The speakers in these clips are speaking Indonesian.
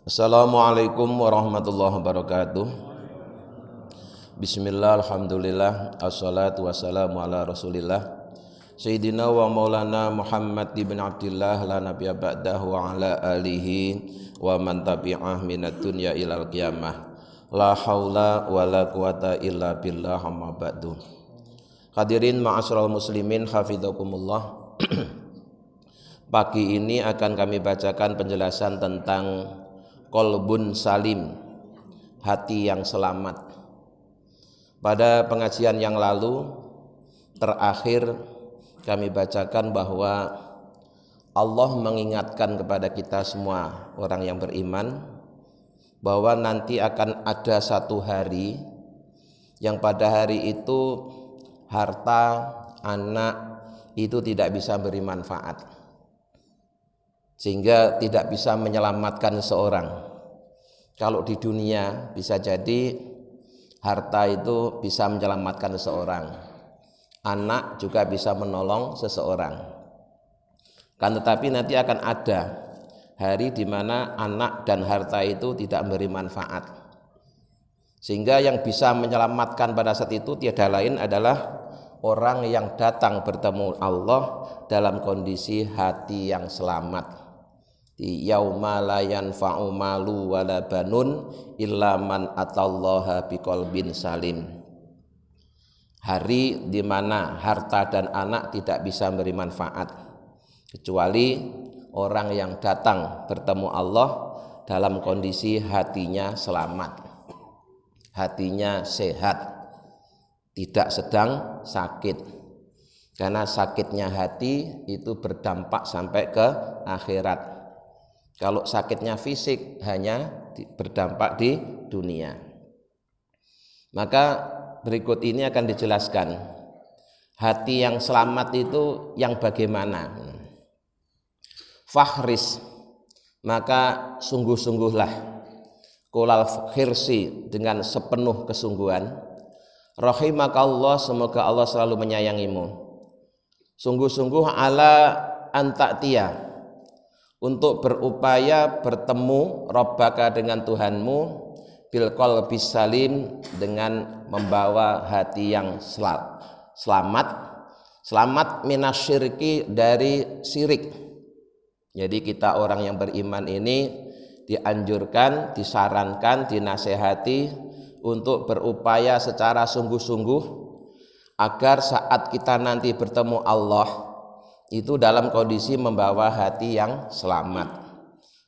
Assalamualaikum warahmatullahi wabarakatuh. Bismillah, alhamdulillah, assalatu wassalamu ala rasulillah Sayyidina wa maulana Muhammad ibn Abdillah la nabiyya ba'dahu wa ala alihi wa man tabi'ah minad dunya ilal qiyamah. La haula wa la quwata illa billah amma ba'du. Hadirin ma'asyiral muslimin hafizakumullah. Pagi ini akan kami bacakan penjelasan tentang qalbun salim, hati yang selamat. Pada pengajian yang lalu terakhir kami bacakan bahwa Allah mengingatkan kepada kita semua orang yang beriman bahwa nanti akan ada satu hari yang pada hari itu harta, anak itu tidak bisa beri manfaat, sehingga tidak bisa menyelamatkan seseorang. Kalau di dunia bisa jadi harta itu bisa menyelamatkan seseorang, anak juga bisa menolong seseorang. Kan tetapi nanti akan ada hari di mana anak dan harta itu tidak memberi manfaat, sehingga yang bisa menyelamatkan pada saat itu tiada lain adalah orang yang datang bertemu Allah dalam kondisi hati yang selamat. Di yauma la yanfa'u malu wala banun illa man atallaha biqalbin salim. Hari di mana harta dan anak tidak bisa memberi manfaat kecuali orang yang datang bertemu Allah dalam kondisi hatinya selamat, hatinya sehat, tidak sedang sakit. Karena sakitnya hati itu berdampak sampai ke akhirat. Kalau sakitnya fisik hanya berdampak di dunia. Maka berikut ini akan dijelaskan hati yang selamat itu yang bagaimana. Fahris, maka sungguh-sungguhlah, kolal khirsi, dengan sepenuh kesungguhan. Rahimakallah, semoga Allah selalu menyayangimu. Sungguh-sungguh ala antaktia, untuk berupaya bertemu Rabbaka dengan Tuhanmu, bil qalbis salim, dengan membawa hati yang selamat minasyirki, dari syirik. Jadi kita orang yang beriman ini dianjurkan, disarankan, dinasehati untuk berupaya secara sungguh-sungguh agar saat kita nanti bertemu Allah itu dalam kondisi membawa hati yang selamat.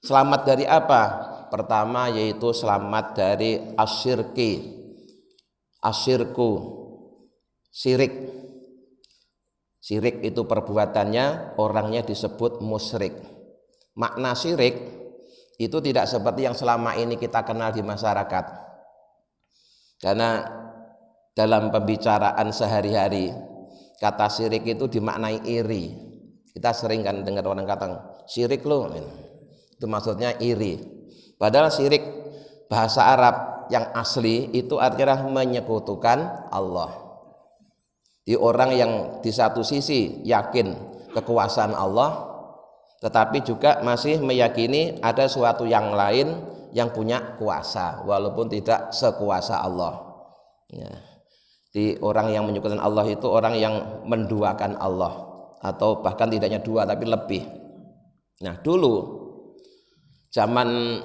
Selamat dari apa? Pertama yaitu selamat dari asyirki, syirik. Syirik itu perbuatannya, orangnya disebut musyrik. Makna syirik itu tidak seperti yang selama ini kita kenal di masyarakat. Karena dalam pembicaraan sehari-hari kata syirik itu dimaknai iri. Kita sering kan dengar orang kata syirik lo, itu maksudnya iri. Padahal syirik bahasa Arab yang asli itu artinya menyekutukan Allah. Di orang yang di satu sisi yakin kekuasaan Allah, tetapi juga masih meyakini ada suatu yang lain yang punya kuasa walaupun tidak sekuasa Allah. Ya. Di orang yang menyekutukan Allah itu orang yang menduakan Allah, atau bahkan tidaknya dua tapi lebih. Nah, dulu zaman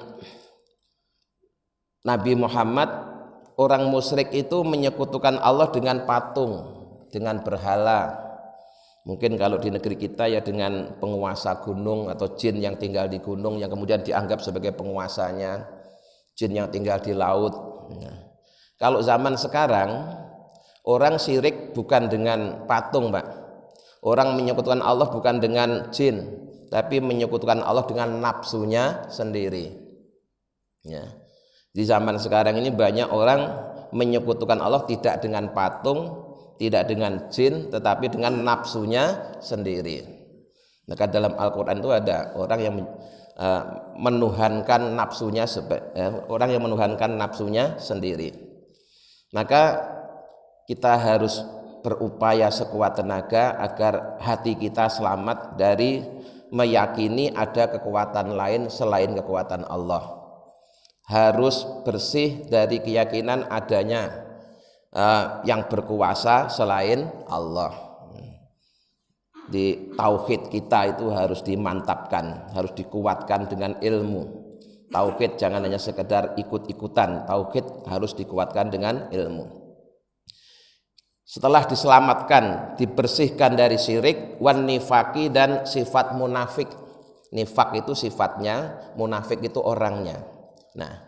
Nabi Muhammad, orang musyrik itu menyekutukan Allah dengan patung, dengan berhala. Mungkin kalau di negeri kita ya dengan penguasa gunung atau jin yang tinggal di gunung yang kemudian dianggap sebagai penguasanya, jin yang tinggal di laut. Nah, kalau zaman sekarang orang syirik bukan dengan patung, Pak. Orang menyekutukan Allah bukan dengan jin, tapi menyekutukan Allah dengan nafsunya sendiri. Ya. Di zaman sekarang ini banyak orang menyekutukan Allah tidak dengan patung, tidak dengan jin, tetapi dengan nafsunya sendiri. Maka dalam Al-Quran itu ada orang yang menuhankan nafsunya, orang yang menuhankan nafsunya sendiri. Maka kita harus berupaya sekuat tenaga agar hati kita selamat dari meyakini ada kekuatan lain selain kekuatan Allah. harus bersih dari keyakinan adanya yang berkuasa selain Allah. Di tauhid kita itu harus dimantapkan, harus dikuatkan dengan ilmu. Tauhid jangan hanya sekedar ikut-ikutan, tauhid harus dikuatkan dengan ilmu. Setelah diselamatkan, dibersihkan dari syirik, wan nifaki, dan sifat munafik. Nifak itu sifatnya, munafik itu orangnya. Nah,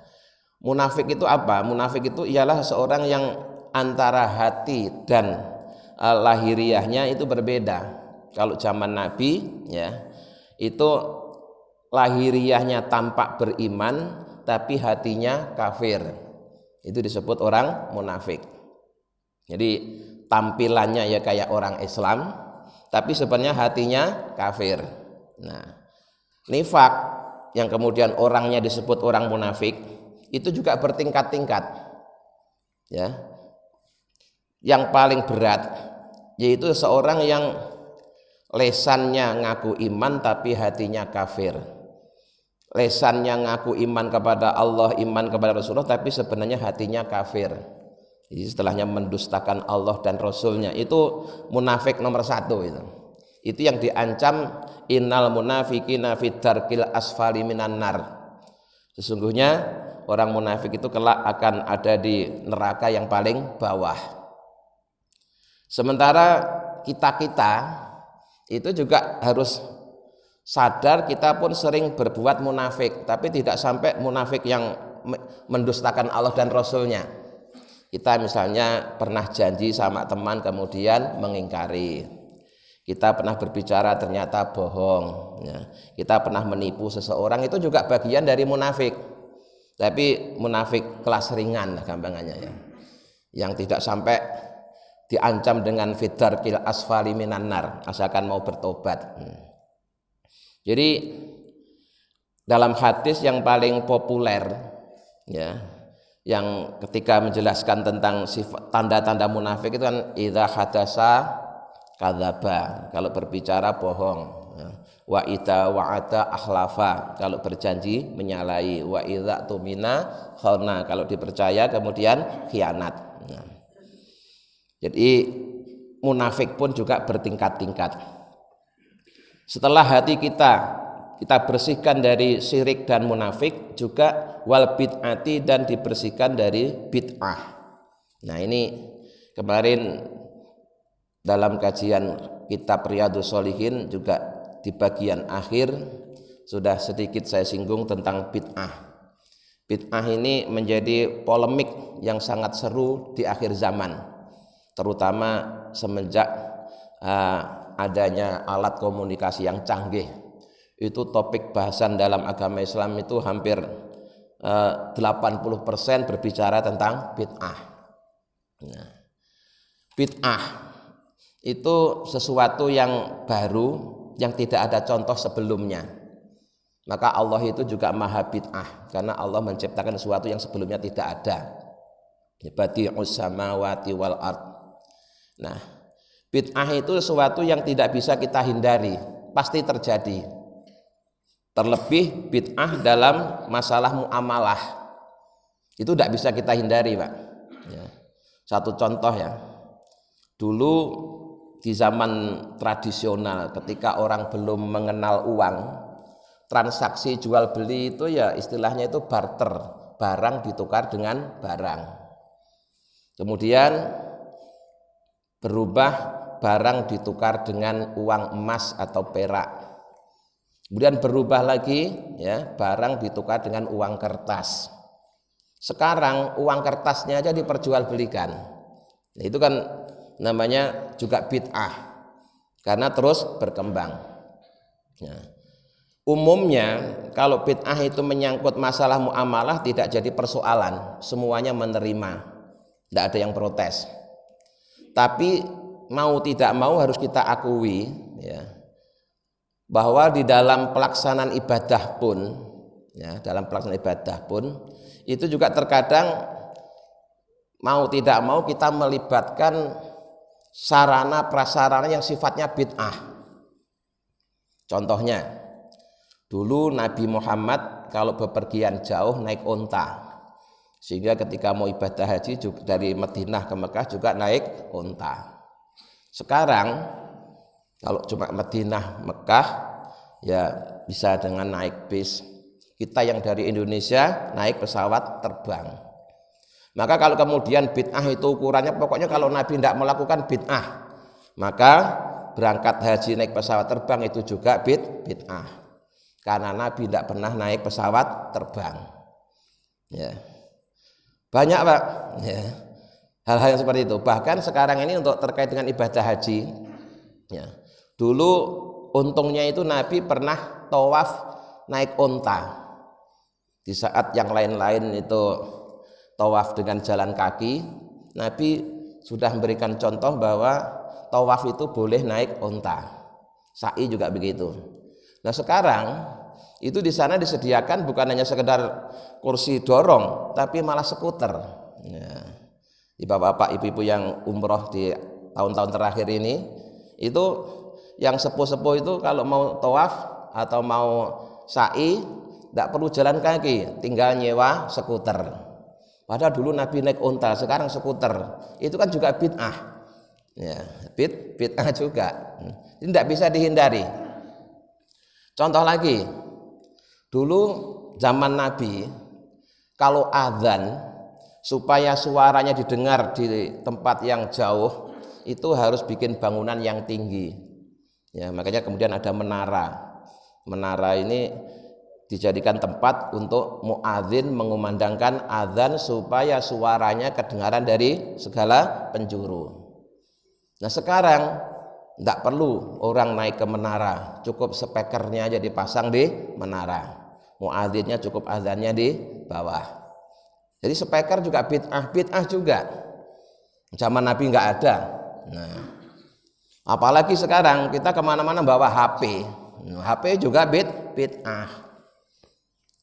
munafik itu apa? Munafik itu ialah seorang yang antara hati dan lahiriahnya itu berbeda. Kalau zaman Nabi ya, itu lahiriahnya tampak beriman tapi hatinya kafir. Itu disebut orang munafik. Jadi tampilannya ya kayak orang Islam, tapi sebenarnya hatinya kafir. Nah, nifak yang kemudian orangnya disebut orang munafik itu juga bertingkat-tingkat. Ya. Yang paling berat yaitu seorang yang lesannya ngaku iman tapi hatinya kafir. Lesannya ngaku iman kepada Allah, iman kepada Rasulullah, tapi sebenarnya hatinya kafir. Jadi setelahnya mendustakan Allah dan Rasulnya, itu munafik nomor 1 itu. Itu yang diancam innal munafiqina fid darkil asfali minan nar. Sesungguhnya orang munafik itu kelak akan ada di neraka yang paling bawah. Sementara kita itu juga harus sadar kita pun sering berbuat munafik, tapi tidak sampai munafik yang mendustakan Allah dan Rasulnya. Kita misalnya pernah janji sama teman kemudian mengingkari. Kita pernah berbicara ternyata bohong. Ya. Kita pernah menipu seseorang, itu juga bagian dari munafik. Tapi munafik kelas ringan lah gampangannya ya. Yang tidak sampai diancam dengan fidarkil asfali minan nar, asalkan mau bertobat. Jadi dalam hadis yang paling populer ya, yang ketika menjelaskan tentang sifat tanda-tanda munafik itu kan idza hadasa kadzaba, kalau berbicara bohong, ya. Wa idza wa'ada akhlafa, kalau berjanji menyalahi, wa idza tumina khana, kalau dipercaya kemudian khianat. Nah, jadi munafik pun juga bertingkat-tingkat. Setelah hati kita bersihkan dari syirik dan munafik, juga wal bid'ati, dan dibersihkan dari bid'ah. Nah, ini kemarin dalam kajian kitab Riyadhus Shalihin juga di bagian akhir sudah sedikit saya singgung tentang bid'ah. Bid'ah ini menjadi polemik yang sangat seru di akhir zaman, terutama semenjak adanya alat komunikasi yang canggih. Itu topik bahasan dalam agama Islam itu hampir 80% berbicara tentang bid'ah. Nah, bid'ah itu sesuatu yang baru yang tidak ada contoh sebelumnya. Maka Allah itu juga maha bid'ah, karena Allah menciptakan sesuatu yang sebelumnya tidak ada. Badi'us samawati wal ard. Nah, bid'ah itu sesuatu yang tidak bisa kita hindari, pasti terjadi. Terlebih bid'ah dalam masalah muamalah, itu tidak bisa kita hindari, Pak. Ya. Satu contoh ya, dulu di zaman tradisional ketika orang belum mengenal uang, transaksi jual beli itu ya istilahnya itu barter, barang ditukar dengan barang. Kemudian berubah, barang ditukar dengan uang emas atau perak. Kemudian berubah lagi ya, barang ditukar dengan uang kertas. Sekarang uang kertasnya aja diperjualbelikan. Nah, itu kan namanya juga bid'ah, karena terus berkembang. Ya. Umumnya kalau bid'ah itu menyangkut masalah muamalah tidak jadi persoalan, semuanya menerima, tidak ada yang protes. Tapi mau tidak mau harus kita akui ya, bahwa di dalam pelaksanaan ibadah pun ya, dalam pelaksanaan ibadah pun itu juga terkadang mau tidak mau kita melibatkan sarana prasarana yang sifatnya bid'ah. Contohnya dulu Nabi Muhammad kalau bepergian jauh naik onta, sehingga ketika mau ibadah haji juga, dari Madinah ke Mekah juga naik onta. Sekarang kalau cuma Madinah Mekah ya bisa dengan naik bis. Kita yang dari Indonesia naik pesawat terbang. Maka kalau kemudian bid'ah itu ukurannya, pokoknya kalau Nabi tidak melakukan bid'ah, maka berangkat haji naik pesawat terbang itu juga bid'ah. Karena Nabi tidak pernah naik pesawat terbang. Ya. Banyak Pak, ya. Hal-hal yang seperti itu. Bahkan sekarang ini untuk terkait dengan ibadah haji, ya. Dulu untungnya itu Nabi pernah tawaf naik onta. Di saat yang lain-lain itu tawaf dengan jalan kaki, Nabi sudah memberikan contoh bahwa tawaf itu boleh naik onta. Sa'i juga begitu. Nah sekarang itu di sana disediakan bukan hanya sekedar kursi dorong, tapi malah skuter. Ya. Di bapak-bapak ibu-ibu yang umroh di tahun-tahun terakhir ini, itu yang sepuh-sepuh itu kalau mau tawaf atau mau sa'i tidak perlu jalan kaki, tinggal nyewa skuter. Padahal dulu Nabi naik onta, sekarang skuter. Itu kan juga bid'ah. Ya, bid'ah juga. Ini tidak bisa dihindari. Contoh lagi, dulu zaman Nabi kalau azan supaya suaranya didengar di tempat yang jauh itu harus bikin bangunan yang tinggi. Ya, makanya kemudian ada menara. Menara ini dijadikan tempat untuk muadzin mengumandangkan azan supaya suaranya kedengaran dari segala penjuru. Nah sekarang tidak perlu orang naik ke menara, cukup speakernya aja dipasang di menara, muadzinnya cukup azannya di bawah. Jadi speaker juga bid'ah juga. Zaman Nabi nggak ada. Nah, apalagi sekarang kita kemana-mana bawa HP, HP juga bid'ah.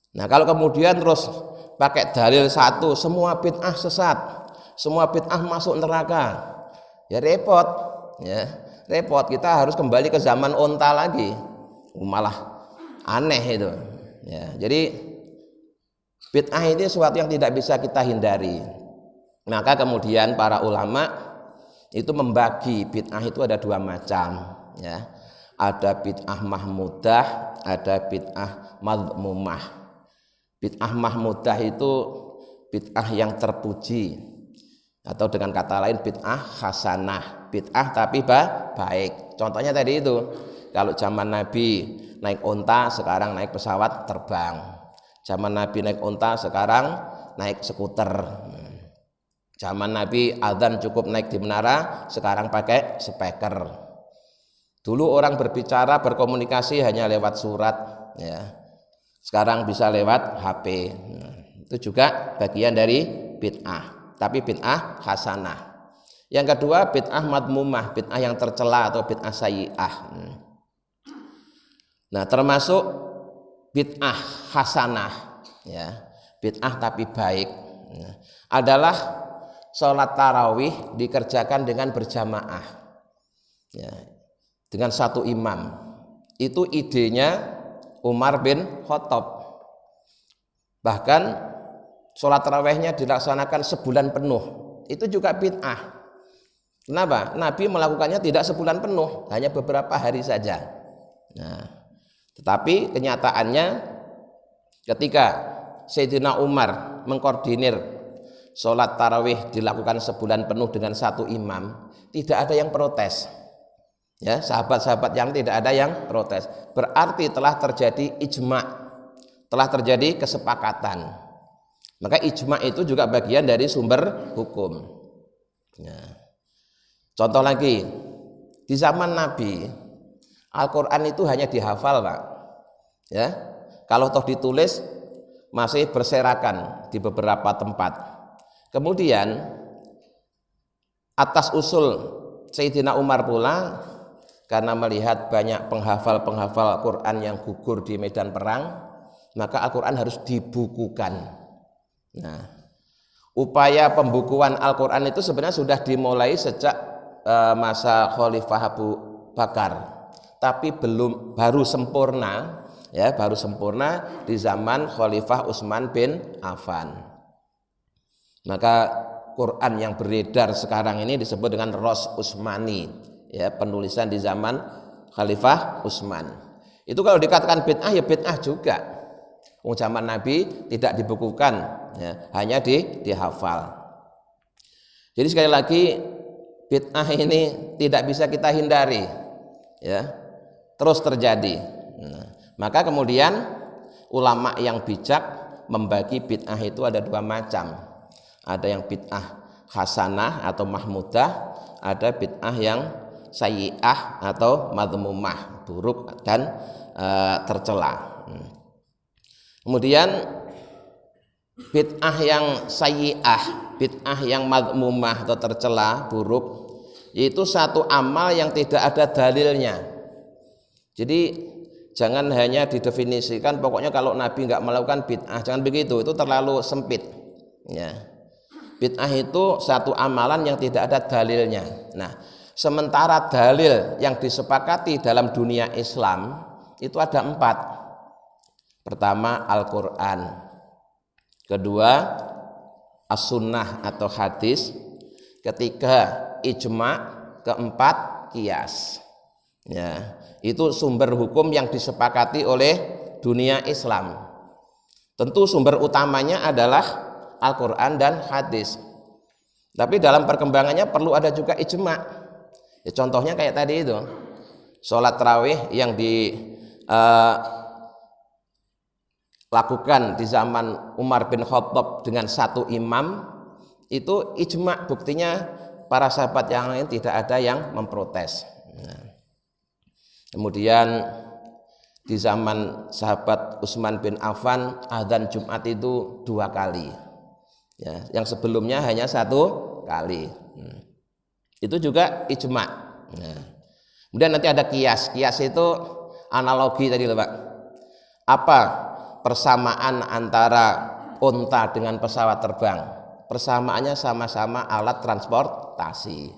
Nah kalau kemudian terus pakai dalil satu, semua bid'ah sesat, semua bid'ah masuk neraka, ya repot, ya repot. Kita harus kembali ke zaman onta lagi, malah aneh itu. Ya, jadi bid'ah ini sesuatu yang tidak bisa kita hindari. Maka kemudian para ulama itu membagi bid'ah itu ada dua macam, ya. Ada bid'ah mahmudah, ada bid'ah madhmumah. Bid'ah mahmudah itu bid'ah yang terpuji, atau dengan kata lain bid'ah hasanah, bid'ah tapi baik. Contohnya tadi itu, kalau zaman Nabi naik onta, sekarang naik pesawat terbang. Zaman Nabi naik onta, sekarang naik skuter. Zaman Nabi azan cukup naik di menara, sekarang pakai speaker. Dulu orang berbicara berkomunikasi hanya lewat surat, ya. Sekarang bisa lewat HP. Itu juga bagian dari bid'ah, tapi bid'ah hasanah. Yang kedua bid'ah madmumah, bid'ah yang tercela atau bid'ah sayyi'ah. Nah termasuk bid'ah hasanah, ya, bid'ah tapi baik, adalah sholat tarawih dikerjakan dengan berjamaah, ya, dengan satu imam. Itu idenya Umar bin Khattab. Bahkan sholat tarawihnya dilaksanakan sebulan penuh. Itu juga bid'ah. Kenapa? Nabi melakukannya tidak sebulan penuh, hanya beberapa hari saja. Nah, tetapi kenyataannya ketika Sayyidina Umar mengkoordinir sholat tarawih dilakukan sebulan penuh dengan satu imam, tidak ada yang protes. Ya, sahabat-sahabat yang tidak ada yang protes. Berarti telah terjadi ijma', telah terjadi kesepakatan. Maka ijma' itu juga bagian dari sumber hukum. Ya. Contoh lagi, di zaman Nabi Al-Quran itu hanya dihafal, Pak. Ya, kalau toh ditulis masih berserakan di beberapa tempat. Kemudian atas usul Sayyidina Umar pula, karena melihat banyak penghafal-penghafal Quran yang gugur di medan perang, maka Al-Quran harus dibukukan. Nah, upaya pembukuan Al-Quran itu sebenarnya sudah dimulai sejak masa Khalifah Abu Bakar, tapi baru sempurna Ya, baru sempurna di zaman Khalifah Utsman bin Affan. Maka Quran yang beredar sekarang ini disebut dengan Ros Utsmani, ya, penulisan di zaman Khalifah Utsman. Itu kalau dikatakan bid'ah ya bid'ah juga. Zaman Nabi tidak dibukukan, ya, hanya dihafal. Jadi sekali lagi bid'ah ini tidak bisa kita hindari, ya, terus terjadi. Maka kemudian ulama yang bijak membagi bid'ah itu ada dua macam. Ada yang bid'ah hasanah atau mahmudah, ada bid'ah yang sayyi'ah atau madhmumah, buruk dan tercela. Kemudian bid'ah yang sayyi'ah, bid'ah yang madhmumah atau tercela, buruk, itu satu amal yang tidak ada dalilnya. Jadi jangan hanya didefinisikan pokoknya kalau Nabi nggak melakukan bid'ah, jangan begitu, itu terlalu sempit, ya. Bid'ah itu satu amalan yang tidak ada dalilnya. Nah, sementara dalil yang disepakati dalam dunia Islam itu ada 4. Pertama Al-Quran, kedua As-Sunnah atau hadis, ketiga ijma', keempat qiyas. Ya, itu sumber hukum yang disepakati oleh dunia Islam. Tentu sumber utamanya adalah Al-Quran dan hadis. Tapi dalam perkembangannya perlu ada juga ijma'. Ya, contohnya kayak tadi itu, sholat tarawih yang dilakukan di zaman Umar bin Khattab dengan satu imam, itu ijma', buktinya para sahabat yang lain tidak ada yang memprotes. Nah, kemudian di zaman sahabat Utsman bin Affan azan Jumat itu 2 kali, ya, yang sebelumnya hanya 1 kali. Itu juga ijma'. Nah, kemudian nanti ada qiyas. Qiyas itu analogi tadi loh Pak. Apa persamaan antara unta dengan pesawat terbang? Persamaannya sama-sama alat transportasi.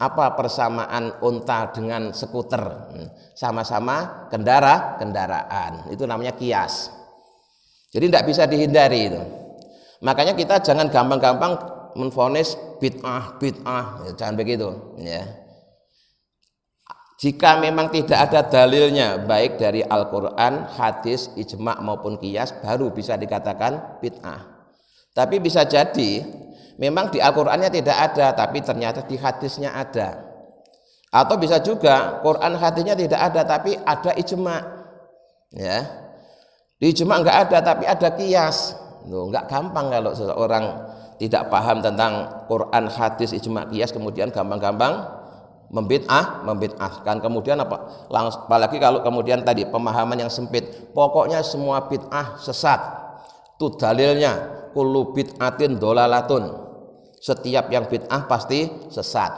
Apa persamaan unta dengan skuter? Sama-sama kendaraan. Itu namanya qiyas. Jadi tidak bisa dihindari itu. Makanya kita jangan gampang-gampang menvonis bid'ah, ya, jangan begitu, ya. Jika memang tidak ada dalilnya baik dari Al-Quran, hadis, ijma' maupun qiyas, baru bisa dikatakan bid'ah. Tapi bisa jadi memang di Al-Qurannya tidak ada, tapi ternyata di hadisnya ada. Atau bisa juga Quran hadisnya tidak ada, tapi ada ijma', ya. Di ijma' nggak ada, tapi ada qiyas. Loh, nggak gampang kalau seseorang tidak paham tentang Quran, hadis, ijma', qiyas, kemudian gampang-gampang membid'ahkan. Kemudian apalagi kalau kemudian tadi pemahaman yang sempit, pokoknya semua bid'ah sesat. Itu dalilnya kullu bid'atin dolalatun, setiap yang bid'ah pasti sesat.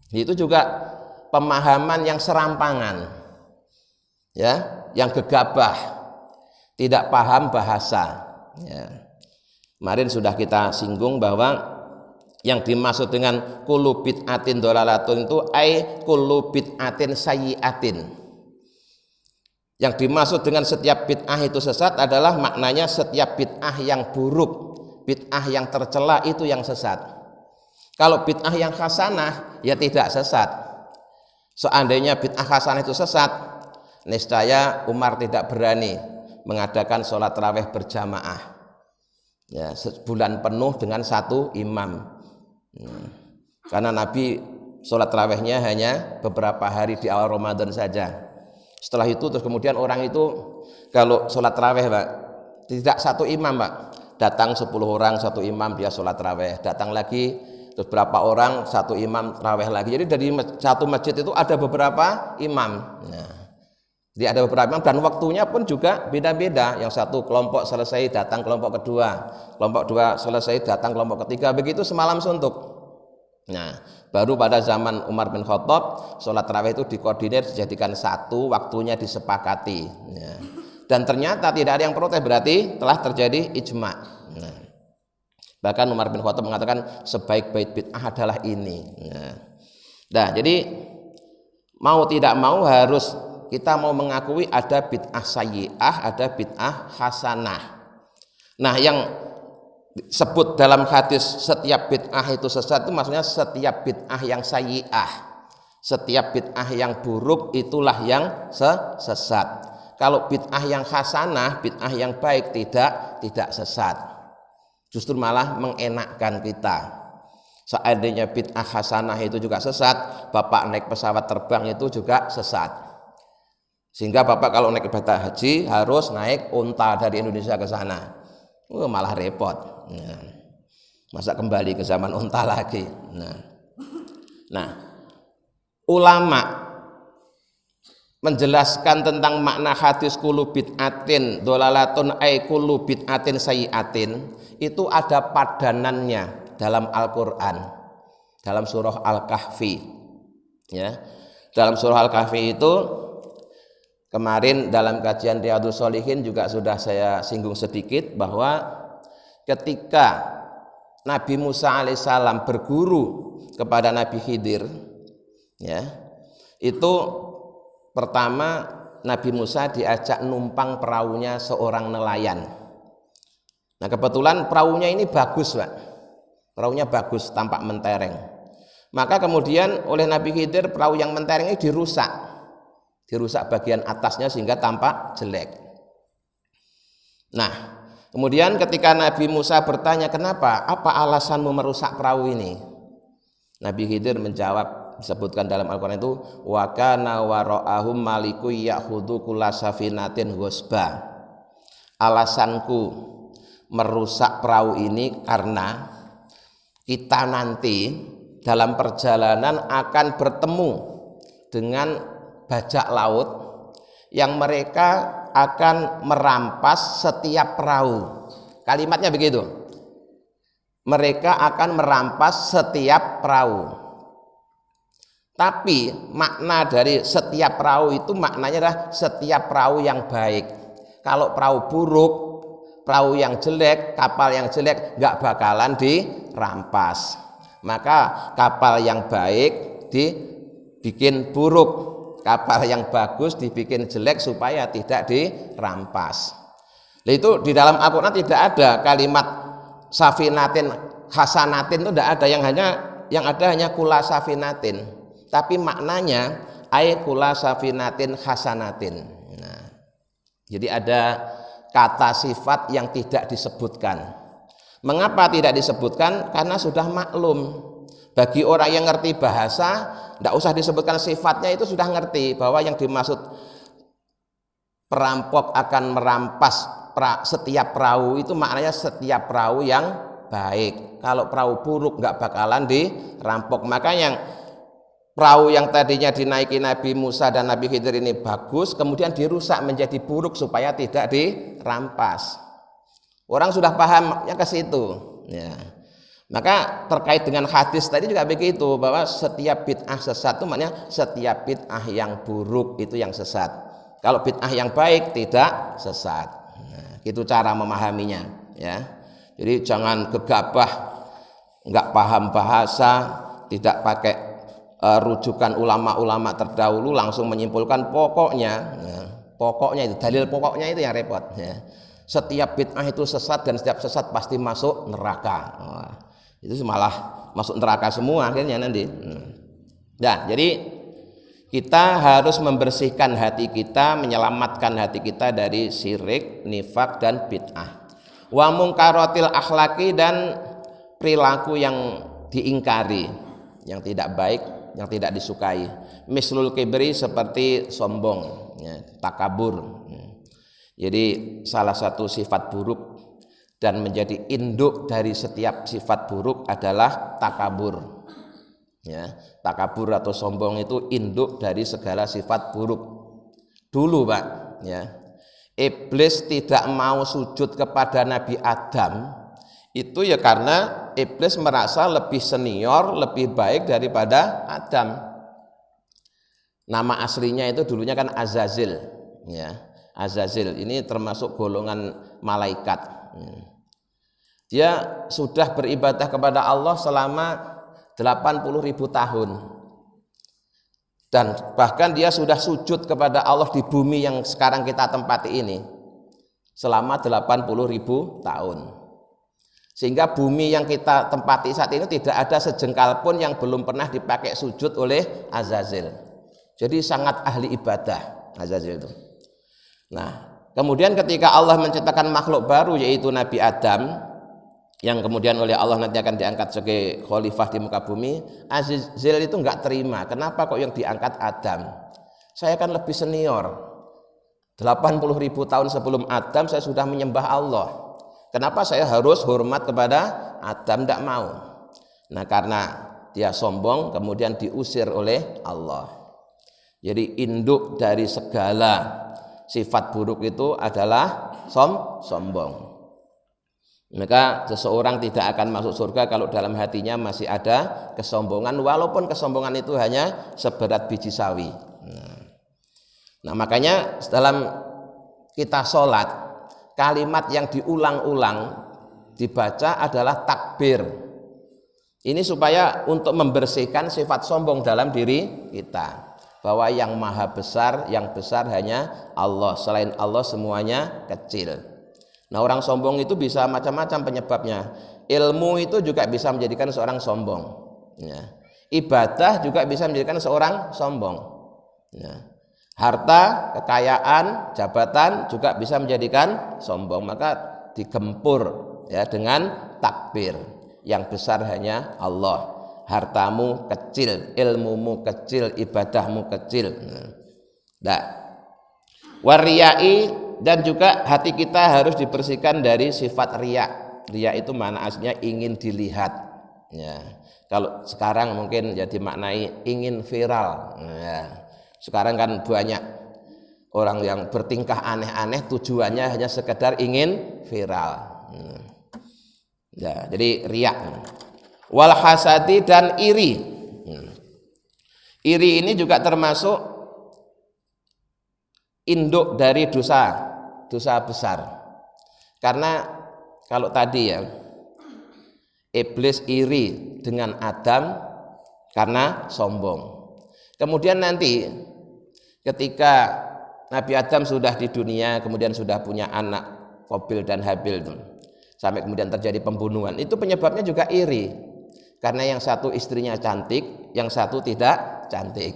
Itu juga pemahaman yang serampangan, ya, yang gegabah, tidak paham bahasa, ya. Kemarin sudah kita singgung bahwa yang dimaksud dengan kullu bid'atin dolalatun itu ai kullu bid'atin sayyi'atin. Yang dimaksud dengan setiap bid'ah itu sesat adalah maknanya setiap bid'ah yang buruk, bid'ah yang tercela itu yang sesat. Kalau bid'ah yang hasanah ya tidak sesat. Seandainya bid'ah hasanah itu sesat, niscaya Umar tidak berani mengadakan sholat tarawih berjamaah, ya, sebulan penuh dengan 1 imam. Karena Nabi sholat tarawihnya hanya beberapa hari di awal Ramadan saja. Setelah itu terus kemudian orang itu kalau sholat tarawih Pak, tidak 1 imam Pak, datang 10 orang 1 imam dia sholat tarawih, datang lagi terus berapa orang 1 imam tarawih lagi. Jadi dari satu masjid itu ada beberapa imam. Nah, jadi ada beberapa imam dan waktunya pun juga beda-beda. Yang satu kelompok selesai datang kelompok kedua, kelompok dua selesai datang kelompok ketiga, begitu semalam suntuk. Nah, baru pada zaman Umar bin Khattab sholat tarawih itu dikoordinir dijadikan satu, waktunya disepakati, ya. Dan ternyata tidak ada yang protes, berarti telah terjadi ijma'. Nah, bahkan Umar bin Khattab mengatakan sebaik-baik bid'ah adalah ini. Nah, jadi mau tidak mau harus kita mau mengakui ada bid'ah sayyi'ah, ada bid'ah hasanah. Nah, yang sebut dalam hadis setiap bid'ah itu sesat itu maksudnya setiap bid'ah yang sayyi'ah, setiap bid'ah yang buruk itulah yang sesat. Kalau bid'ah yang hasanah, bid'ah yang baik tidak sesat. Justru malah mengenakkan kita. Seandainya bid'ah hasanah itu juga sesat, Bapak naik pesawat terbang itu juga sesat. Sehingga Bapak kalau naik ibadah haji harus naik unta dari Indonesia ke sana. Malah repot. Nah, masa kembali ke zaman unta lagi. Nah, ulama menjelaskan tentang makna hadis kullu bid'atin dolalatun ay kullu bid'atin sayyi'atin itu ada padanannya dalam Al-Qur'an, dalam surah Al-Kahfi. Ya. Dalam surah Al-Kahfi itu kemarin dalam kajian Riyadhus Shalihin juga sudah saya singgung sedikit bahwa ketika Nabi Musa alaihissalam berguru kepada Nabi Khidir, ya, itu pertama Nabi Musa diajak numpang perahunya seorang nelayan. Nah, kebetulan perahunya ini bagus, Pak. Perahunya bagus, tampak mentereng. Maka kemudian oleh Nabi Khidir perahu yang mentereng ini dirusak bagian atasnya sehingga tampak jelek. Nah, kemudian ketika Nabi Musa bertanya, kenapa? Apa alasanmu merusak perahu ini? Nabi Khidir menjawab, disebutkan dalam Al-Quran itu, wa kana wara'ahum maliku ya'khudhu kulla safinatin ghusba. Alasanku merusak perahu ini karena kita nanti dalam perjalanan akan bertemu dengan bajak laut yang mereka akan merampas setiap perahu. Kalimatnya begitu. Mereka akan merampas setiap perahu. Tapi makna dari setiap perahu itu maknanya adalah setiap perahu yang baik. Kalau perahu buruk, perahu yang jelek, kapal yang jelek nggak bakalan dirampas. Maka kapal yang baik dibikin buruk, kapal yang bagus dibikin jelek supaya tidak dirampas. Nah, itu di dalam Al-Quran tidak ada kalimat safinatin hasanatin, itu tidak ada, yang ada hanya kula safinatin, tapi maknanya ay kula safinatin hasanatin. Nah, jadi ada kata sifat yang tidak disebutkan. Mengapa tidak disebutkan? Karena sudah maklum bagi orang yang ngerti bahasa, tidak usah disebutkan sifatnya, itu sudah ngerti bahwa yang dimaksud perampok akan merampas setiap perahu itu maknanya setiap perahu yang baik. Kalau perahu buruk nggak bakalan dirampok. Maka yang perahu yang tadinya dinaiki Nabi Musa dan Nabi Khidir ini bagus, kemudian dirusak menjadi buruk supaya tidak dirampas. Orang sudah paham ya ke situ. Ya. Maka terkait dengan hadis tadi juga begitu, bahwa setiap bid'ah sesat itu maknanya setiap bid'ah yang buruk itu yang sesat. Kalau bid'ah yang baik tidak sesat. Nah, itu cara memahaminya. Ya. Jadi jangan gegabah, nggak paham bahasa, tidak pakai rujukan ulama-ulama terdahulu langsung menyimpulkan pokoknya. Nah, pokoknya itu, dalil pokoknya itu yang repot. Ya. Setiap bid'ah itu sesat dan setiap sesat pasti masuk neraka. Wah, itu malah masuk neraka semua akhirnya nanti. Nah, jadi kita harus membersihkan hati kita, menyelamatkan hati kita dari syirik, nifak dan bid'ah. Wa mungkaratil akhlaki, dan perilaku yang diingkari, yang tidak baik, yang tidak disukai. Mislul kibri, seperti sombong, ya, takabur. Jadi salah satu sifat buruk dan menjadi induk dari setiap sifat buruk adalah takabur. Ya, takabur atau sombong itu induk dari segala sifat buruk. Dulu, Pak, ya, iblis tidak mau sujud kepada Nabi Adam itu ya karena iblis merasa lebih senior, lebih baik daripada Adam. Nama aslinya itu dulunya kan Azazil, ya. Azazil ini termasuk golongan malaikat. Dia sudah beribadah kepada Allah selama 80.000 tahun. Dan bahkan dia sudah sujud kepada Allah di bumi yang sekarang kita tempati ini selama 80.000 tahun. Sehingga bumi yang kita tempati saat ini tidak ada sejengkal pun yang belum pernah dipakai sujud oleh Azazil. Jadi sangat ahli ibadah Azazil itu. Nah, kemudian ketika Allah menciptakan makhluk baru yaitu Nabi Adam, yang kemudian oleh Allah nanti akan diangkat sebagai khalifah di muka bumi, Azazil itu enggak terima. Kenapa kok yang diangkat Adam? Saya kan lebih senior. 80.000 tahun sebelum Adam saya sudah menyembah Allah. Kenapa saya harus hormat kepada Adam? Tidak mau. Nah, karena dia sombong kemudian diusir oleh Allah. Jadi induk dari segala sifat buruk itu adalah sombong. Maka seseorang tidak akan masuk surga kalau dalam hatinya masih ada kesombongan, walaupun kesombongan itu hanya seberat biji sawi. Nah, makanya dalam kita sholat, kalimat yang diulang-ulang dibaca adalah takbir. Ini supaya untuk membersihkan sifat sombong dalam diri kita, bahwa yang maha besar, yang besar hanya Allah, selain Allah semuanya kecil. Nah, orang sombong itu bisa macam-macam penyebabnya. Ilmu itu juga bisa menjadikan seorang sombong. Ya. Ibadah juga bisa menjadikan seorang sombong. Ya. Harta, kekayaan, jabatan juga bisa menjadikan sombong. Maka digempur ya dengan takbir. Yang besar hanya Allah. Hartamu kecil, ilmumu kecil, ibadahmu kecil. Nah, wariyai, dan juga hati kita harus dibersihkan dari sifat riya. Riya itu mana aslinya ingin dilihat. Ya. Kalau sekarang mungkin ya dimaknai ingin viral. Ya. Sekarang kan banyak orang yang bertingkah aneh-aneh tujuannya hanya sekedar ingin viral. Ya, jadi riya. Wal hasadi, dan iri. Iri ini juga termasuk induk dari dosa besar. Karena kalau tadi ya iblis iri dengan Adam karena sombong. Kemudian nanti ketika Nabi Adam sudah di dunia, kemudian sudah punya anak Qabil dan Habil itu, sampai kemudian terjadi pembunuhan, itu penyebabnya juga iri. Karena yang satu istrinya cantik, yang satu tidak cantik.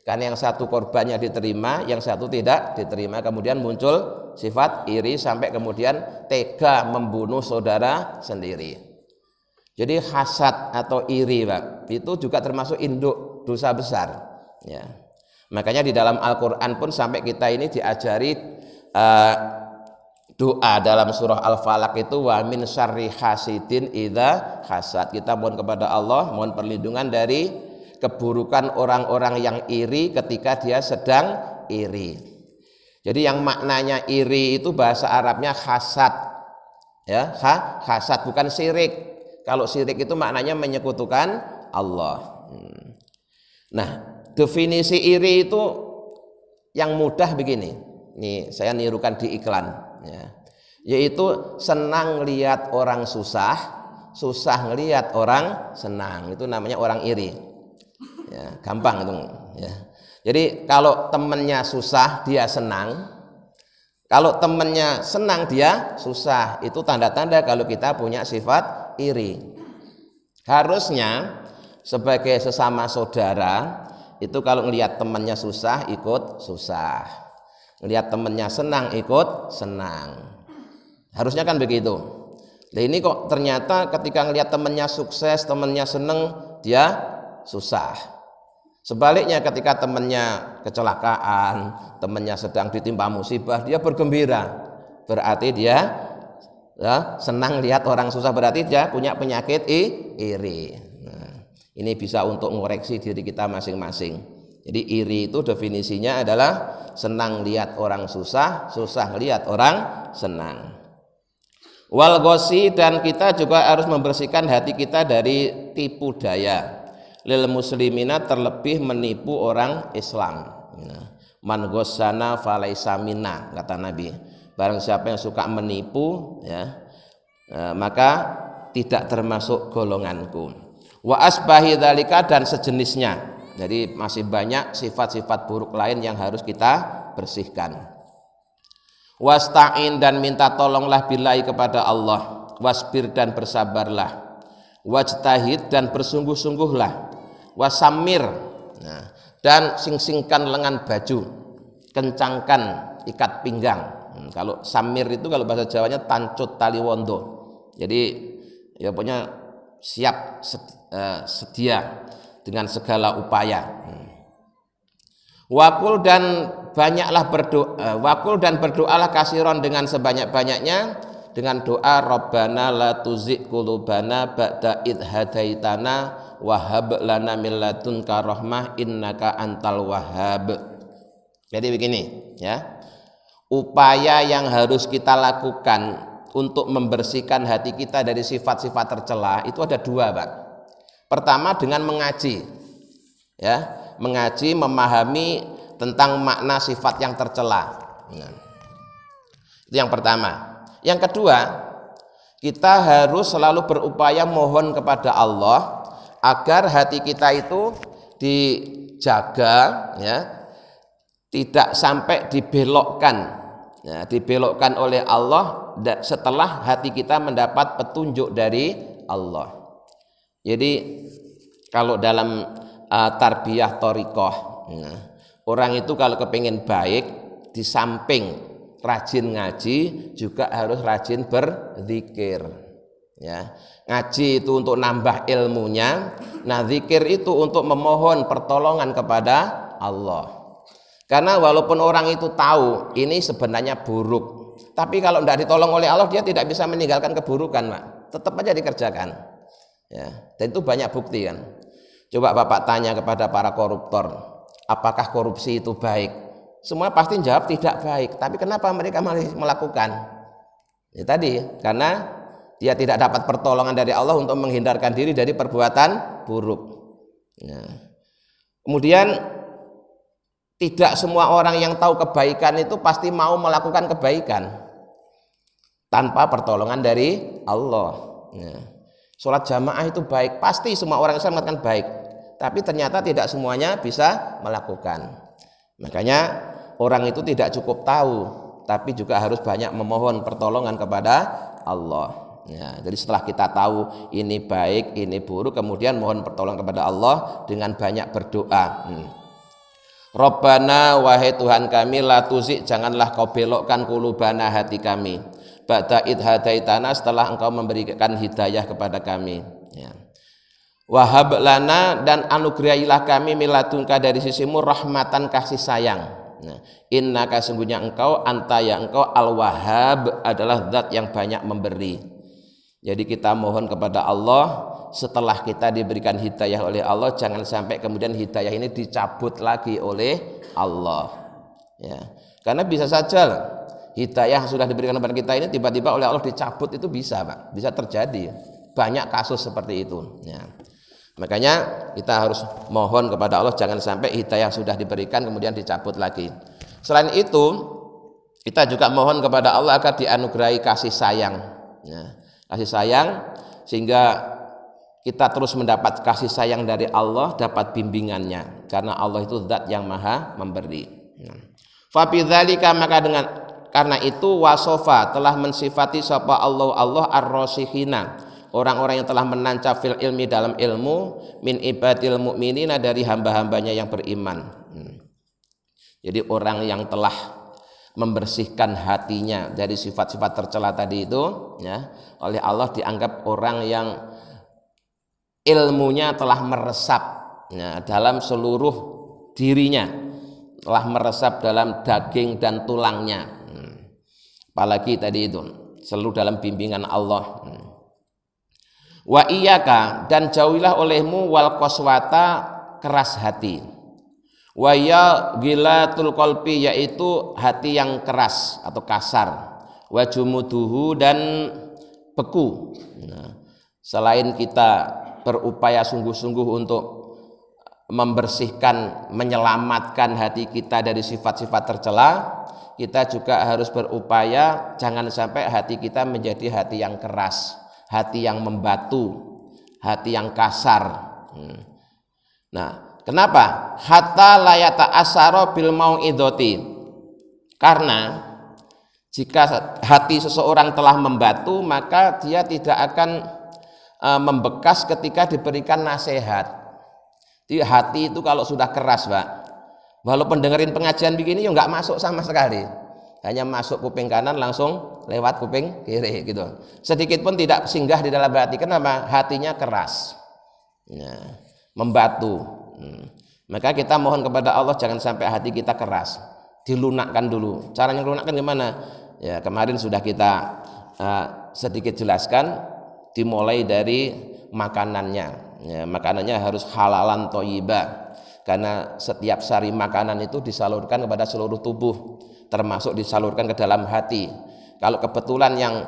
Karena yang satu korbannya diterima, yang satu tidak diterima, kemudian muncul sifat iri sampai kemudian tega membunuh saudara sendiri. Jadi hasad atau iri, Pak, itu juga termasuk induk dosa besar. Ya. Makanya di dalam Al-Quran pun sampai kita ini diajari doa dalam surah Al-Falaq itu, wa min syarri hasidin idza hasad. Kita mohon kepada Allah, mohon perlindungan dari keburukan orang-orang yang iri ketika dia sedang iri. Jadi yang maknanya iri itu bahasa Arabnya hasad. Ya, hasad, bukan syirik. Kalau syirik itu maknanya menyekutukan Allah. Nah, definisi iri itu yang mudah begini. Nih, saya nirukan di iklan ya. Yaitu senang lihat orang susah, susah ngelihat orang senang. Itu namanya orang iri. Ya, gampang itu ya. Jadi kalau temennya susah dia senang, kalau temennya senang dia susah. Itu tanda-tanda kalau kita punya sifat iri. Harusnya sebagai sesama saudara itu kalau ngelihat temennya susah ikut susah, ngelihat temennya senang ikut senang. Harusnya kan begitu. Nah, ini kok ternyata ketika ngelihat temennya sukses, temennya senang, dia susah. Sebaliknya ketika temannya kecelakaan, temannya sedang ditimpa musibah, dia bergembira. Berarti dia ya, senang lihat orang susah, berarti dia punya penyakit iri. Nah, ini bisa untuk mengoreksi diri kita masing-masing. Jadi iri itu definisinya adalah senang lihat orang susah, susah lihat orang senang. Wal ghosi, dan kita juga harus membersihkan hati kita dari tipu daya. Lil muslimina, terlebih menipu orang Islam. Man ghossana falaisa minna, kata Nabi. Barang siapa yang suka menipu ya, maka tidak termasuk golonganku. Wa asbahi dzalika, dan sejenisnya. Jadi masih banyak sifat-sifat buruk lain yang harus kita bersihkan. Wasta'in, dan minta tolonglah billahi kepada Allah. Wasbir, dan bersabarlah. Wajtahid, dan bersungguh-sungguhlah. Wasamir, nah, dan sing-singkan lengan baju, kencangkan ikat pinggang. Kalau samir itu kalau bahasa Jawanya tancut tali wondo. Jadi ya pokoknya siap sedia dengan segala upaya. Wakul, dan banyaklah berdoa. Wakul, dan berdoalah kasiron dengan sebanyak-banyaknya dengan doa Rabbana la tuzigh qulubana ba'da idh hadaitana wa hab lana min ladunka rahmah innaka antal wahhab. Jadi begini ya. Upaya yang harus kita lakukan untuk membersihkan hati kita dari sifat-sifat tercela itu ada dua, Pak. Pertama dengan mengaji, ya, mengaji, memahami tentang makna sifat yang tercela. Nah, itu yang pertama. Yang kedua, kita harus selalu berupaya mohon kepada Allah agar hati kita itu dijaga, ya, tidak sampai dibelokkan, ya, dibelokkan oleh Allah setelah hati kita mendapat petunjuk dari Allah. Jadi kalau dalam tarbiyah thariqah, nah, orang itu kalau kepingin baik, di samping rajin ngaji juga harus rajin berzikir, ya. Ngaji itu untuk nambah ilmunya, nah zikir itu untuk memohon pertolongan kepada Allah. Karena walaupun orang itu tahu ini sebenarnya buruk, tapi kalau tidak ditolong oleh Allah dia tidak bisa meninggalkan keburukan, Pak. Tetap aja dikerjakan, ya. Dan itu banyak bukti kan. Coba Bapak tanya kepada para koruptor, apakah korupsi itu baik? Semua pasti jawab tidak baik. Tapi kenapa mereka masih melakukan? Ya tadi, karena dia tidak dapat pertolongan dari Allah untuk menghindarkan diri dari perbuatan buruk. Nah, kemudian tidak semua orang yang tahu kebaikan itu pasti mau melakukan kebaikan tanpa pertolongan dari Allah. Nah, sholat jamaah itu baik, pasti semua orang Islam mengatakan baik, tapi ternyata tidak semuanya bisa melakukan. Makanya orang itu tidak cukup tahu, tapi juga harus banyak memohon pertolongan kepada Allah. Ya, jadi setelah kita tahu ini baik, ini buruk, kemudian mohon pertolongan kepada Allah dengan banyak berdoa. Rabbana, wahai Tuhan kami, la tuzigh, janganlah kau belokkan qulubana, hati kami, ba'da idh hadaitana, setelah engkau memberikan hidayah kepada kami, ya. Wahab lana, dan anugerahilah kami, miladunka, dari sisimu, rahmatan, kasih sayang. Nah, innaka, sesungguhnya engkau, anta, ya engkau, al-wahhab, adalah zat yang banyak memberi. Jadi kita mohon kepada Allah, setelah kita diberikan hidayah oleh Allah, jangan sampai kemudian hidayah ini dicabut lagi oleh Allah, ya. Karena bisa saja hidayah sudah diberikan kepada kita ini tiba-tiba oleh Allah dicabut, itu bisa, Pak, bisa terjadi. Banyak kasus seperti itu, ya. Makanya kita harus mohon kepada Allah jangan sampai hidayah sudah diberikan kemudian dicabut lagi. Selain itu kita juga mohon kepada Allah agar dianugerahi kasih sayang, ya. Kasih sayang sehingga kita terus mendapat kasih sayang dari Allah, dapat bimbingannya, karena Allah itu zat yang maha memberi. Fa bidzalika, maka karena itu wasofa, telah mensifati sapa Allah ar-rasikhina, orang-orang yang telah menancap fil ilmi, dalam ilmu, min ibadil mu'minina, dari hamba-hambanya yang beriman. Jadi orang yang telah membersihkan hatinya dari sifat-sifat tercela tadi itu, ya, oleh Allah dianggap orang yang ilmunya telah meresap, ya, dalam seluruh dirinya, telah meresap dalam daging dan tulangnya. Apalagi tadi itu selalu dalam bimbingan Allah. Wa iyyaka, dan jauhilah olehmu, wal qaswata, keras hati. Wa ya gilatul qalbi, yaitu hati yang keras atau kasar. Wa jumuduhu, dan beku. Nah, selain kita berupaya sungguh-sungguh untuk membersihkan, menyelamatkan hati kita dari sifat-sifat tercela, kita juga harus berupaya jangan sampai hati kita menjadi hati yang keras, hati yang membatu, hati yang kasar. Nah, Kenapa? Hatta layata asaro bil mau'idoti. Karena jika hati seseorang telah membatu, maka dia tidak akan membekas ketika diberikan nasihat. Jadi hati itu kalau sudah keras, Pak, walaupun dengerin pengajian begini ya nggak masuk sama sekali. Hanya masuk kuping kanan langsung lewat kuping kiri gitu. Sedikit pun tidak singgah di dalam hati. Kenapa? Hatinya keras. Nah, membatu. Maka kita mohon kepada Allah jangan sampai hati kita keras, dilunakkan dulu. Caranya melunakkan gimana? Ya, kemarin sudah kita sedikit jelaskan, dimulai dari makanannya. Ya, makanannya harus halalan thayyibah, karena setiap sari makanan itu disalurkan kepada seluruh tubuh, termasuk disalurkan ke dalam hati. Kalau kebetulan yang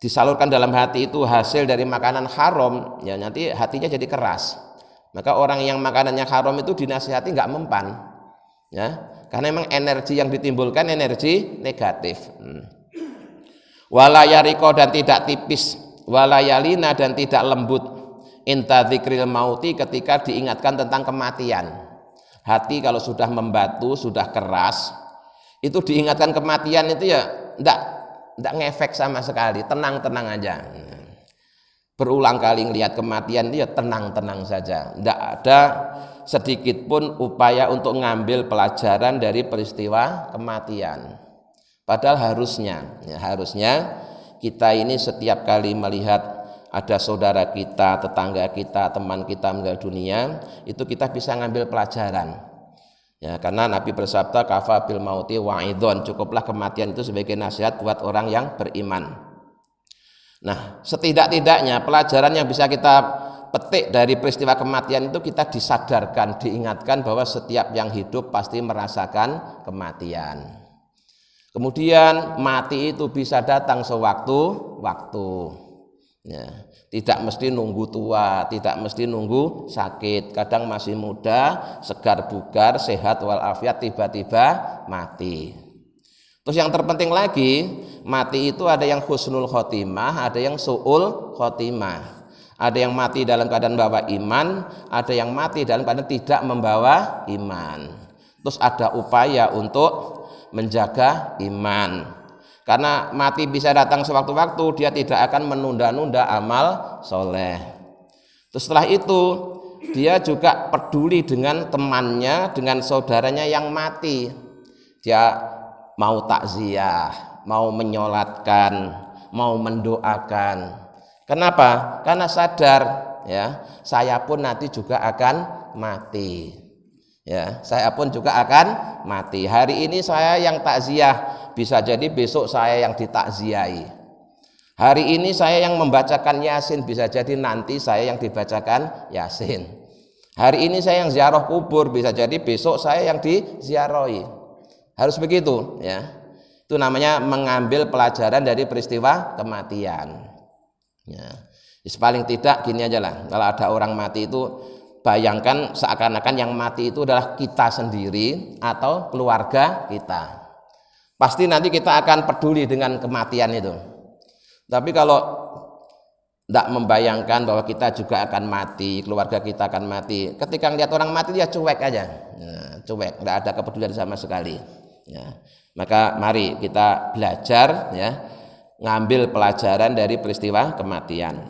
disalurkan dalam hati itu hasil dari makanan haram, ya nanti hatinya jadi keras. Maka orang yang makanannya haram itu dinasihati nggak mempan, ya, karena memang energi yang ditimbulkan energi negatif. Walayariko dan tidak tipis, walayalina dan tidak lembut, inta dzikril mauti ketika diingatkan tentang kematian. Hati kalau sudah membatu, sudah keras, itu diingatkan kematian itu ya enggak ngefek sama sekali, tenang-tenang aja. Berulang kali ngelihat kematian dia tenang-tenang saja, tidak ada sedikit pun upaya untuk ngambil pelajaran dari peristiwa kematian. Padahal harusnya kita ini setiap kali melihat ada saudara kita, tetangga kita, teman kita meninggal dunia, itu kita bisa ngambil pelajaran. Ya, karena Nabi bersabda kafa bil mauti wa'idhon, cukuplah kematian itu sebagai nasihat buat orang yang beriman. Nah, setidak-tidaknya pelajaran yang bisa kita petik dari peristiwa kematian itu kita disadarkan, diingatkan bahwa setiap yang hidup pasti merasakan kematian. Kemudian mati itu bisa datang sewaktu-waktu. Ya, tidak mesti nunggu tua, tidak mesti nunggu sakit. Kadang masih muda, segar bugar, sehat walafiat, tiba-tiba mati. Terus yang terpenting lagi, mati itu ada yang husnul khotimah, ada yang su'ul khotimah. Ada yang mati dalam keadaan membawa iman, ada yang mati dalam keadaan tidak membawa iman. Terus ada upaya untuk menjaga iman. Karena mati bisa datang sewaktu-waktu, dia tidak akan menunda-nunda amal soleh. Terus setelah itu, dia juga peduli dengan temannya, dengan saudaranya yang mati. Dia mau takziah, mau menyolatkan, mau mendoakan. Kenapa? Karena sadar, ya, saya pun nanti juga akan mati. Ya, saya pun juga akan mati. Hari ini saya yang takziah, bisa jadi besok saya yang ditakziahi. Hari ini saya yang membacakan Yasin, bisa jadi nanti saya yang dibacakan Yasin. Hari ini saya yang ziarah kubur, bisa jadi besok saya yang diziarahi. Harus begitu, ya. Itu namanya mengambil pelajaran dari peristiwa kematian. Ya. Paling tidak gini aja lah. Kalau ada orang mati itu bayangkan seakan-akan yang mati itu adalah kita sendiri atau keluarga kita. Pasti nanti kita akan peduli dengan kematian itu. Tapi kalau tidak membayangkan bahwa kita juga akan mati, keluarga kita akan mati, ketika melihat orang mati dia cuek aja, ya, cuek, tidak ada kepedulian sama sekali. Ya, maka mari kita belajar, ya, ngambil pelajaran dari peristiwa kematian.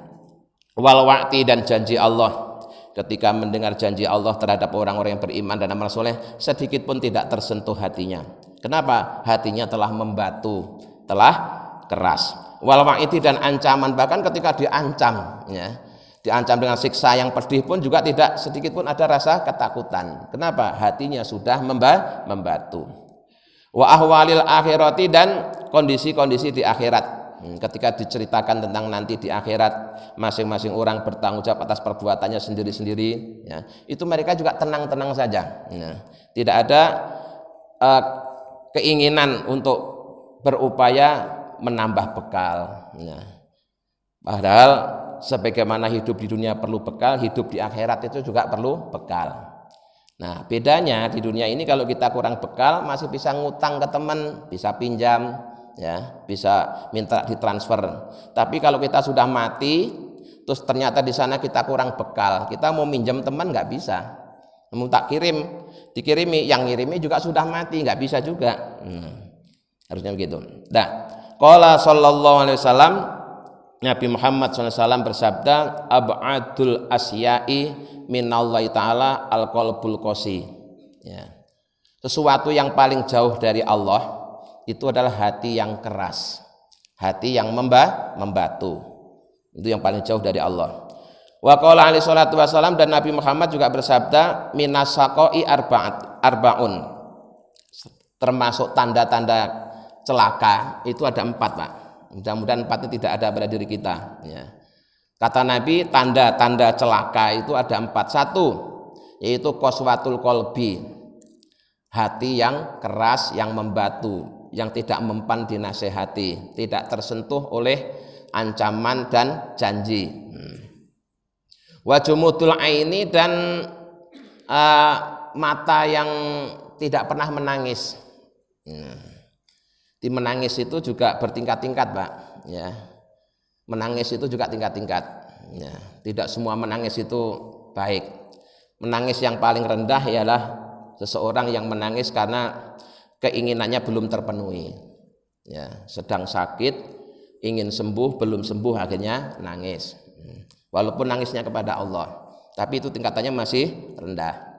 Wal wa'ti dan janji Allah. Ketika mendengar janji Allah terhadap orang-orang yang beriman dan amal soleh, sedikit pun tidak tersentuh hatinya. Kenapa? Hatinya telah membatu, telah keras. Wal wa'ti dan ancaman, bahkan ketika diancam, ya, diancam dengan siksa yang pedih pun juga tidak sedikit pun ada rasa ketakutan. Kenapa? Hatinya sudah membatu. Wa ahwalil akhirati dan kondisi-kondisi di akhirat. Ketika diceritakan tentang nanti di akhirat, masing-masing orang bertanggung jawab atas perbuatannya sendiri-sendiri, ya, itu mereka juga tenang-tenang saja. Ya, tidak ada keinginan untuk berupaya menambah bekal. Ya. Padahal sebagaimana hidup di dunia perlu bekal, hidup di akhirat itu juga perlu bekal. Nah, bedanya di dunia ini kalau kita kurang bekal masih bisa ngutang ke teman, bisa pinjam, ya, bisa minta ditransfer. Tapi kalau kita sudah mati, terus ternyata di sana kita kurang bekal, kita mau minjam teman nggak bisa. Namun tak dikirimi, yang ngirimi juga sudah mati, nggak bisa juga. Harusnya begitu. Nah, qala sallallahu alaihi wasallam, Nabi Muhammad SAW bersabda, ab'adul asya'i minallahi ta'ala al-qalbul qasi. Ya. Sesuatu yang paling jauh dari Allah itu adalah hati yang keras, hati yang membatu. Itu yang paling jauh dari Allah. Wa qala alaihi salatu wasallam, dan Nabi Muhammad juga bersabda, minasaqai arbaun. Termasuk tanda-tanda celaka itu ada 4, Pak. Mudah-mudahan 4 itu tidak ada pada diri kita, ya. Kata Nabi, tanda-tanda celaka itu ada 4. 1, yaitu qaswatul qalbi, hati yang keras, yang membatu, yang tidak mempan dinasehati, tidak tersentuh oleh ancaman dan janji. Wa jumudul aini, dan mata yang tidak pernah menangis. Di menangis itu juga bertingkat-tingkat, Pak, ya. Menangis itu juga tingkat-tingkat, ya. Tidak semua menangis itu baik. Menangis yang paling rendah ialah seseorang yang menangis karena keinginannya belum terpenuhi, ya. Sedang sakit, ingin sembuh, belum sembuh, akhirnya nangis. Walaupun nangisnya kepada Allah, tapi itu tingkatannya masih rendah.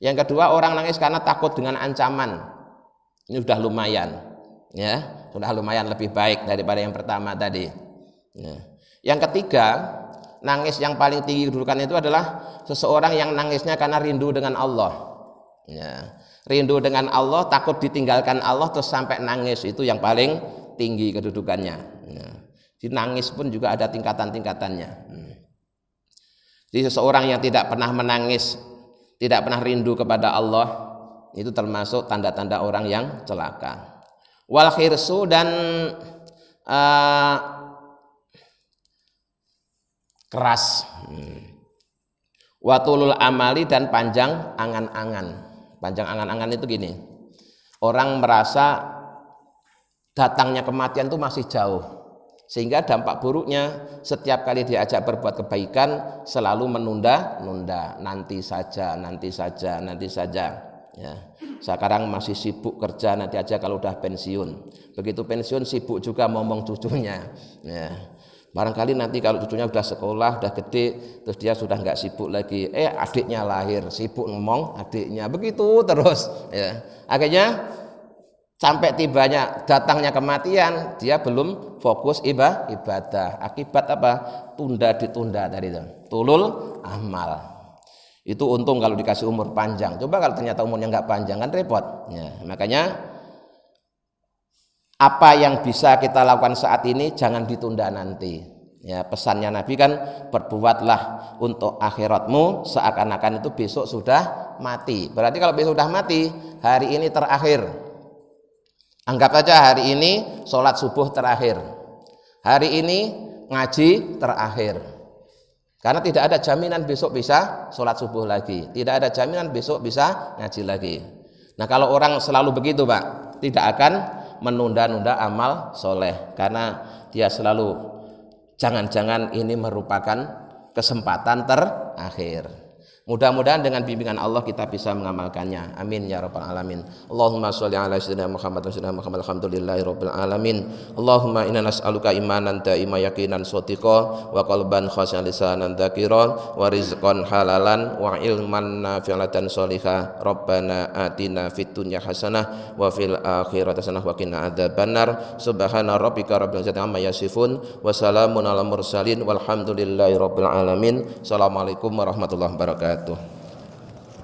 Yang kedua, orang nangis karena takut dengan ancaman. Ini sudah lumayan, ya, sudah lumayan lebih baik daripada yang pertama tadi. Ya. Yang ketiga, nangis yang paling tinggi kedudukan itu adalah seseorang yang nangisnya karena rindu dengan Allah. Ya. Rindu dengan Allah, takut ditinggalkan Allah, terus sampai nangis, itu yang paling tinggi kedudukannya. Ya. Jadi nangis pun juga ada tingkatan-tingkatannya. Jadi seseorang yang tidak pernah menangis, tidak pernah rindu kepada Allah, itu termasuk tanda-tanda orang yang celaka. Wal khirsu, dan keras. Watulul amali, dan panjang angan-angan. Panjang angan-angan itu gini, orang merasa datangnya kematian itu masih jauh, sehingga dampak buruknya setiap kali diajak berbuat kebaikan selalu menunda-nunda, nanti saja, ya. Sekarang masih sibuk kerja, nanti aja kalau udah pensiun. Begitu pensiun sibuk juga ngomong cucunya, ya. Barangkali nanti kalau cucunya udah sekolah, udah gede, terus dia sudah nggak sibuk lagi, adiknya lahir, sibuk ngomong adiknya, begitu terus, ya. Akhirnya sampai datangnya kematian, dia belum fokus ibadah. Akibat apa? Ditunda tadi itu. Tulul amal. Itu untung kalau dikasih umur panjang. Coba kalau ternyata umurnya nggak panjang, kan repot. Ya, makanya apa yang bisa kita lakukan saat ini jangan ditunda nanti. Ya, pesannya Nabi kan, berbuatlah untuk akhiratmu seakan-akan itu besok sudah mati. Berarti kalau besok sudah mati, hari ini terakhir. Anggap saja hari ini sholat subuh terakhir, hari ini ngaji terakhir. Karena tidak ada jaminan besok bisa sholat subuh lagi, tidak ada jaminan besok bisa ngaji lagi. Nah, kalau orang selalu begitu, Pak, tidak akan menunda-nunda amal soleh, karena dia selalu jangan-jangan ini merupakan kesempatan terakhir. Mudah-mudahan dengan bimbingan Allah kita bisa mengamalkannya. Amin ya rabbal alamin. Allahumma sholli ala sayyidina Muhammad wa sayyidina Muhammad, alhamdulillahi rabbil alamin. Allahumma inna nas'aluka imanan daima yaqinan shadiqa wa qalban khashi'an lisanan dzakira wa rizqan halalan wa ilman nafi'atan sholihah. Rabbana atina fid dunya hasanah wa fil akhirati hasanah wa qina adzabannar. Subhana rabbika rabbil izzati amma yasifun wa salamun alal mursalin walhamdulillahi rabbil alamin. Assalamualaikum warahmatullahi wabarakatuh.